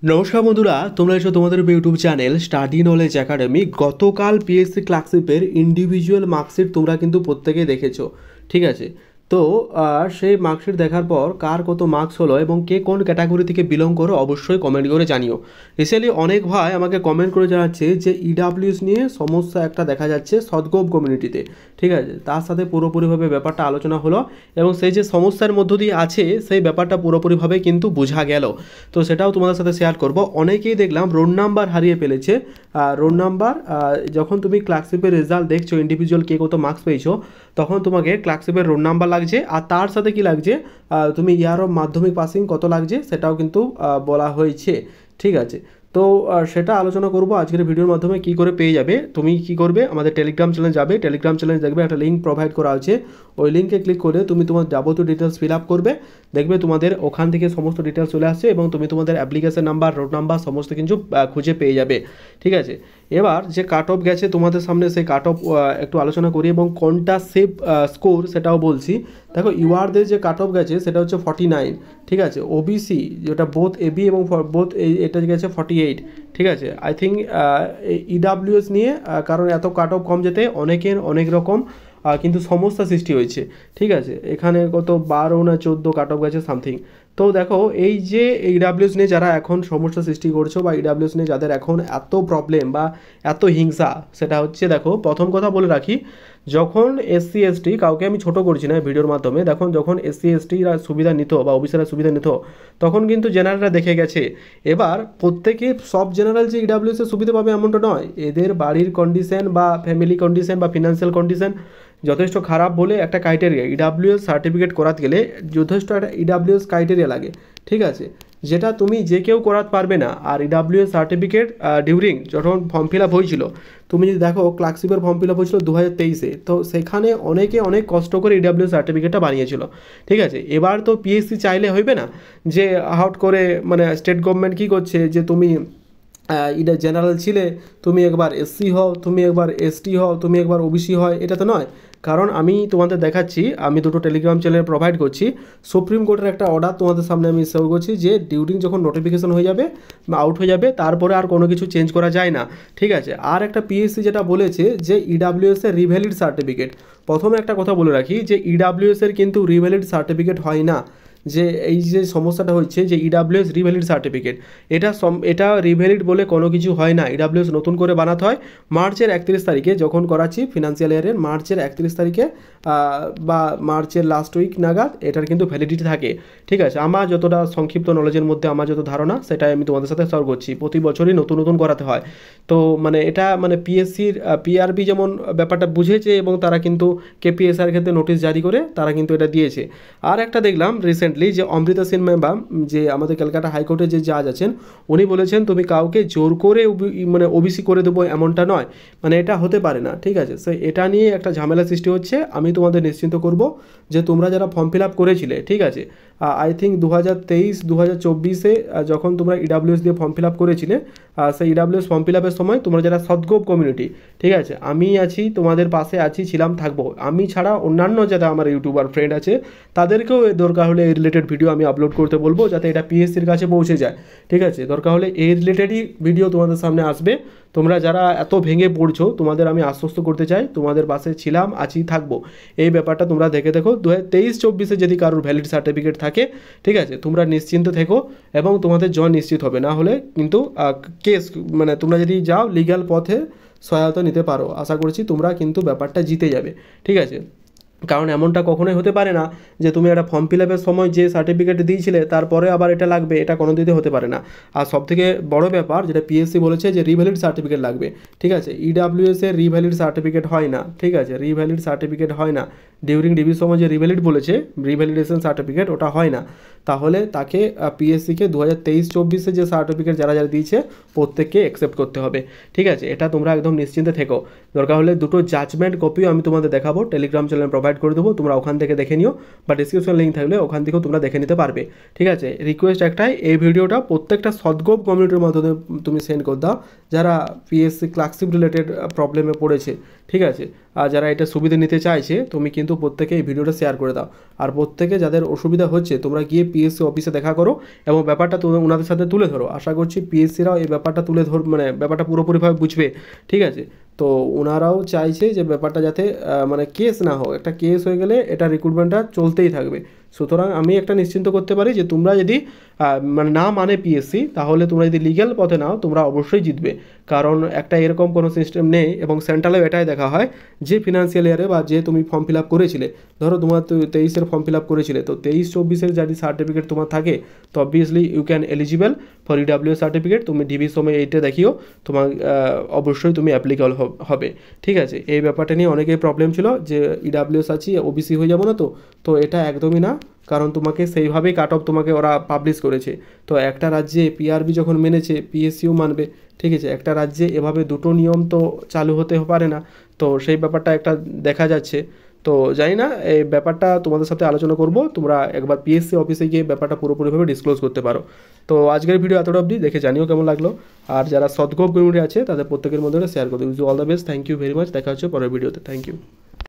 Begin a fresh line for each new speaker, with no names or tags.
নমস্কার বন্ধুরা, তোমরা এসো তোমাদের YouTube channel study knowledge academy. গতকাল পিএসসি ক্লার্কশিপের ইন্ডিভিজুয়াল মার্কশিট তোমরা কিন্তু প্রত্যেকেই দেখেছো, ঠিক আছে। তো সেই মার্কশিট দেখার পর কার কত মার্কস হলো এবং কে কোন ক্যাটাগরি থেকে বিলং করো অবশ্যই কমেন্ট করে জানিও। রিসেন্টলি অনেক ভাই আমাকে কমেন্ট করে জানাচ্ছে যে ইডাব্লিউএস নিয়ে সমস্যা একটা দেখা যাচ্ছে সদগোপ কমিউনিটিতে, ঠিক আছে। তার সাথে পুরোপুরিভাবে ব্যাপারটা আলোচনা হলো এবং সেই যে সমস্যার মধ্য দিয়ে আছে সেই ব্যাপারটা পুরোপুরিভাবে কিন্তু বোঝা গেল। তো সেটাও তোমাদের সাথে শেয়ার করব। অনেকেই দেখলাম রোল নাম্বার হারিয়ে ফেলেছে। রোল নাম্বার যখন তুমি ক্লার্কশিপের রেজাল্ট দেখছো ইন্ডিভিজুয়াল কে কত মার্কস পেয়েছো, তখন তোমাকে ক্লার্কশিপের রোল নাম্বার লাগছে আর তার সাথে কি লাগছে, তুমি ইয়ার অফ মাধ্যমিক পাসিং কত লাগছে সেটাও কিন্তু বলা হয়েছে, ঠিক আছে। তো সেটা আলোচনা করব আজকের ভিডিওর মাধ্যমে। কি করে পেয়ে যাবে, তুমি কি করবে, আমাদের টেলিগ্রাম চ্যানেল যাবে, টেলিগ্রাম চ্যানেল দেখবে একটা লিঙ্ক প্রোভাইড করা আছে, ওই লিঙ্কে ক্লিক করে তুমি তোমার যাবতীয় ডিটেলস ফিল আপ করবে, দেখবে তোমাদের ওখান থেকে সমস্ত ডিটেলস চলে আসছে এবং তুমি তোমাদের অ্যাপ্লিকেশন নাম্বার, রোড নাম্বার সমস্ত কিছু খুঁজে পেয়ে যাবে, ঠিক আছে। এবার যে কাট অফ গেছে তোমাদের সামনে, সেই কাট অফ একটু আলোচনা করি এবং কোনটা সেভ স্কোর সেটাও বলছি। দেখো ইউআরদের যে কাট অফ গেছে সেটা হচ্ছে 49, ঠিক আছে। ওবিসি যেটা বোথ এবি এবং বোথ এটা গেছে 48, ঠিক আছে। আই থিঙ্ক ইডাব্লিউএস নিয়ে কারণ এত কাট অফ কম যেতে অনেকের অনেক রকম কিন্তু সমস্যা সৃষ্টি হয়েছে, ঠিক আছে। এখানে কত 12 না 14 কাট অফ গেছে সামথিং। তো দেখো এই যে ইডাব্লিউএস নিয়ে যারা এখন সমস্যা সৃষ্টি করছো বা ইডাব্লিউএস নিয়ে যাদের এখন এত প্রবলেম বা এত হিংসা, সেটা হচ্ছে দেখো প্রথম কথা বলে রাখি, যখন এসসি এসটি, কাউকে আমি ছোট করছি না ভিডিওর মাধ্যমে, দেখুন যখন এসসি এসটিরা সুবিধা নিত বা ওবিসিরা সুবিধা নিত তখন কিন্তু জেনারেলরা দেখে গেছে। এবার প্রত্যেকে সব জেনারেল যে ইডাব্লিউএস এর সুবিধা পাবে এমনটা নয়, এদের বাড়ির কন্ডিশন বা ফ্যামিলি কন্ডিশন বা ফিনান্সিয়াল কন্ডিশন যথেষ্ট খারাপ বলে একটা ক্রাইটেরিয়া, ইডাব্লিউএস সার্টিফিকেট করাতে গেলে যথেষ্ট একটা ইডাব্লিউএস ক্রাইটেরিয়া লাগে, ঠিক আছে, যেটা তুমি যে কেউ করাতে পারবে না। আর ইডাব্লিউএস সার্টিফিকেট ডিউরিং যখন ফর্ম ফিল আপ হয়েছিল, তুমি যদি দেখো ক্লার্কশিপের ফর্ম ফিল আপ হয়েছিল 2023-এ, তো সেখানে অনেকে অনেক কষ্ট করে ইডাব্লিউএস সার্টিফিকেটটা বানিয়েছিল, ঠিক আছে। এবার তো পিএসসি চাইলে হইবে না যে হাউট করে, মানে স্টেট গভর্নমেন্ট কী করছে যে তুমি এটা জেনারেল ছিলে, তুমি একবার এসসি হও, তুমি একবার এসটি হও, তুমি একবার ওবিসি হয়, এটা তো নয়। কারণ আমি তোমাদের দেখাচ্ছি, আমি দুটো টেলিগ্রাম চ্যানেল প্রোভাইড করছি, সুপ্রিম কোর্টের একটা অর্ডার তোমাদের সামনে আমি শো করছি যে ডিউরিং যখন নোটিফিকেশন হয়ে যাবে বা আউট হয়ে যাবে তারপরে আর কোনো কিছু চেঞ্জ করা যায় না, ঠিক আছে। আর একটা পিএসসি যেটা বলেছে যে ইডাব্লিউএস এর রিভ্যালিড সার্টিফিকেট, প্রথমে একটা কথা বলে রাখি যে ইডাব্লিউএস এর কিন্তু রিভ্যালিড সার্টিফিকেট হয় না। যে এই যে সমস্যাটা হচ্ছে যে ইডাব্লিউএস রিভ্যালিড সার্টিফিকেট, এটা রিভ্যালিড বলে কোনো কিছু হয় না। ইডাব্লিউএস নতুন করে বানাতে হয় মার্চের 31 তারিখে, যখন করাচ্ছি ফিনান্সিয়াল ইয়ারের মার্চের 31 তারিখে বা মার্চের লাস্ট উইক নাগাদ এটার কিন্তু ভ্যালিডিটি থাকে, ঠিক আছে। আমার যতটা সংক্ষিপ্ত নলেজের মধ্যে আমার যত ধারণা সেটাই আমি তোমাদের সাথে শেয়ার করছি। প্রতি বছরই নতুন নতুন করাতে হয়। তো মানে এটা মানে পিএসসির পিআরবি যেমন ব্যাপারটা বুঝেছে এবং তারা কিন্তু কেপিএসআর ক্ষেত্রে নোটিশ জারি করে তারা কিন্তু এটা দিয়েছে। আর একটা দেখলাম রিসেন্টলি যে অমৃতা সিন ম্যাম, যে আমাদের ক্যালকাটা হাইকোর্টের যে জাজ আছেন, উনি বলেছেন তুমি কাউকে জোর করে মানে ওবিসি করে দেবো এমনটা নয়, মানে এটা হতে পারে না, ঠিক আছে। সো এটা নিয়ে একটা ঝামেলা সৃষ্টি হচ্ছে। আমি তোমাদের নিশ্চিন্ত করব যে তোমরা যারা ফর্ম ফিল আপ করেছিলে, ঠিক আছে, আই থিঙ্ক 2023-2024-এ যখন তোমরা ইডাব্লিউএস দিয়ে ফর্ম ফিল আপ করেছিলে, সেই ইডাব্লিউএস ফর্ম ফিল আপের সময় তোমরা যারা সদগোপ কমিউনিটি, ঠিক আছে, আমি আছি, তোমাদের পাশে আছি, ছিলাম, থাকবো। আমি ছাড়া অন্যান্য যারা আমার ইউটিউবার ফ্রেন্ড আছে তাদেরকেও দরকার হলে এই রিলেটেড ভিডিও আমি আপলোড করতে বলবো, যাতে এটা পিএসসির কাছে পৌঁছে যায়, ঠিক আছে। দরকার হলে এই রিলেটেডই ভিডিও তোমাদের সামনে আসবে। তোমরা যারা এত ভেঙে পড়ছো তোমাদের আমি আশ্বস্ত করতে চাই, তোমাদের পাশে ছিলাম, আছি, থাকবো। এই ব্যাপারটা তোমরা দেখে দেখো। 2023-24-এ যদি কারোর ভ্যালিড সার্টিফিকেট থাকে, ঠিক আছে, তোমরা নিশ্চিন্ত থেকো এবং তোমাদের জয় নিশ্চিত হবে। না হলে কিন্তু কেস, মানে তোমরা যদি যাও লিগ্যাল পথে সহায়তা নিতে পারো, আশা করছি তোমরা কিন্তু ব্যাপারটা জিতে যাবে, ঠিক আছে। কারণ এমনটা কখনোই হতে পারে না যে তুমি একটা ফর্ম ফিল আপের সময় যে সার্টিফিকেট দিয়েছিলে তারপরে আবার এটা লাগবে, এটা কোনো দিতে হতে পারে না। আর সবথেকে বড় ব্যাপার যেটা পিএসসি বলেছে যে রিভ্যালিড সার্টিফিকেট লাগবে, ঠিক আছে। ইডাব্লিউএস এর রিভ্যালিড সার্টিফিকেট হয় না, ঠিক আছে, রিভ্যালিড সার্টিফিকেট হয় না। ডিউরিং ডিবির সময় যে রিভ্যালিড বলেছে, রিভ্যালিডেশন সার্টিফিকেট, ওটা হয় না। তাহলে তাকে পিএসসিকে 2023-24-এ যে সার্টিফিকেট যারা যারা দিয়েছে প্রত্যেককে অ্যাকসেপ্ট করতে হবে, ঠিক আছে। এটা তোমরা একদম নিশ্চিন্তে থেকো। দরকার হলে দুটো জাজমেন্ট কপিও আমি তোমাদের দেখাবো, টেলিগ্রাম চ্যানেল প্রোভাইড করে দেবো, তোমরা ওখান থেকে দেখে নিও, বা ডিসক্রিপশন লিঙ্ক থাকলে ওখান থেকেও তোমরা দেখে নিতে পারবে। ঠিক আছে, রিকোয়েস্ট একটাই, এই ভিডিওটা প্রত্যেকটা সদগোপ কমিউনিটির মাধ্যমে তুমি সেন্ড করে দাও যারা পিএসসি ক্লার্কশিপ রিলেটেড প্রবলেমে পড়েছে। ঠিক আছে, আর যারা এটা সুবিধা নিতে চাইছে তুমি কিন্তু প্রত্যেকে এই ভিডিওটা শেয়ার করে দাও। আর প্রত্যেকে যাদের অসুবিধা হচ্ছে তোমরা গিয়ে পিএসসি অফিসে দেখা করো এবং ব্যাপারটা ওনাদের সাথে তুলে ধরো। আশা করছি পিএসসিরাও এই ব্যাপারটা মানে ব্যাপারটা পুরোপুরিভাবে বুঝবে। ঠিক আছে, তো ওনারাও চাইছে যে ব্যাপারটা যাতে মানে কেস না হোক, একটা কেস হয়ে গেলে এটা রিক্রুটমেন্টটা চলতেই থাকবে। সুতরাং আমি একটা নিশ্চিন্ত করতে পারি যে তোমরা যদি মানে না মানে পিএসসি, তাহলে তোমরা যদি লিগ্যাল পথে নাও তোমরা অবশ্যই জিতবে। কারণ একটা এরকম কোনো সিস্টেম নেই, এবং সেন্ট্রালেও এটাই দেখা হয় যে ফিনান্সিয়াল ইয়ারে বা যে তুমি ফর্ম ফিল আপ করেছিলে, ধরো তোমার 23-এর ফর্ম ফিল আপ করেছিলে, তো 23-24-এর যদি সার্টিফিকেট তোমার থাকে তো obviously you can eligible for EW certificate. তুমি ডিবির সময় এইটা দেখিও, তোমার অবশ্যই তুমি অ্যাপ্লিকেবল হবে। ঠিক আছে, এই ব্যাপারটা নিয়ে অনেকেই প্রবলেম ছিল যে ইডাব্লিউএস আছি ওবিসি হয়ে যাবো না, তো এটা একদমই না, কারণ তোমাকে সেইভাবেই কাট অফ তোমাকে ওরা পাবলিশ করেছে। তো একটা রাজ্যে পিআরবি যখন মেনেছে পিএসসিও মানবে। ঠিক আছে, একটা রাজ্যে এভাবে দুটো নিয়ম তো চালু হতে পারে না, তো সেই ব্যাপারটা একটা দেখা যাচ্ছে। তো জানি না, এই ব্যাপারটা তোমাদের সাথে আলোচনা করব, তোমরা একবার পিএসসি অফিসে গিয়ে ব্যাপারটা পুরোপুরিভাবে ডিসক্লোজ করতে পারো। তো আজকের ভিডিও এতটা অবধি, দেখে জানিও কেমন লাগলো, আর যারা সদগোপ কমিউনিটি আছে তাদের প্রত্যেকের মধ্যে শেয়ার করে দিও। All the best, thank you very much, দেখা হচ্ছে পরের ভিডিওতে, থ্যাংক ইউ।